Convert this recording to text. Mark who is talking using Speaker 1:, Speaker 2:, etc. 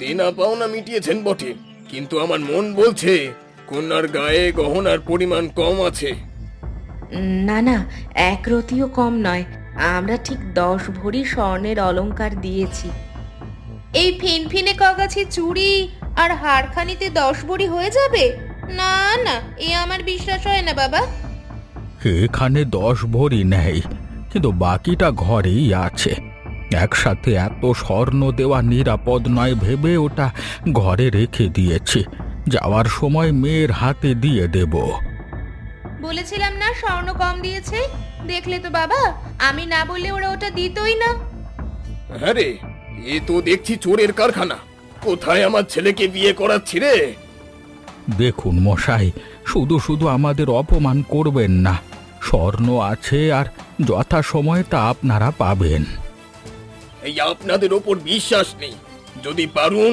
Speaker 1: দেনা পাওনা মিটিয়েছেন বটে, কিন্তু আমার মন বলছে কন্যার গায়ে গহনার পরিমাণ কম আছে।
Speaker 2: না না, এক রতিও কম নয়। আমরা ঠিক 10 ভরি স্বর্ণের অলংকার দিয়েছি। এই ফিনফিনে কাগাছি চুড়ি আর হারখানিতে 10 ভরি হয়ে যাবে? না না, এ আমার বিশ্বাস হয় না বাবা।
Speaker 3: এখানে 10 ভরি নেই, কিন্তু বাকিটা ঘরেই আছে। একসাথে এত স্বর্ণ দেওয়া নিরাপদ নয় ভেবে ওটা ঘরে রেখে দিয়েছি। যাওয়ার সময় মেয়ের হাতে দিয়ে দেব।
Speaker 2: বলেছিলাম না স্বর্ণ কম দিয়েছে? দেখলে তো বাবা, আমি না বললে ওরা ওটা দিতই না।
Speaker 1: হ্যাঁ রে, এ তো দেখছি চোরের কারখানা। কোথায় আমার ছেলেকে বিয়ে করাচ্ছি রে?
Speaker 3: দেখুন মশাই, শুধু শুধু আমাদের অপমান করবেন না। স্বর্ণ আছে, আর যথাসময়ে তা আপনারা পাবেন।
Speaker 1: এই আপনাদের ওপর বিশ্বাস নেই। যদি পারুন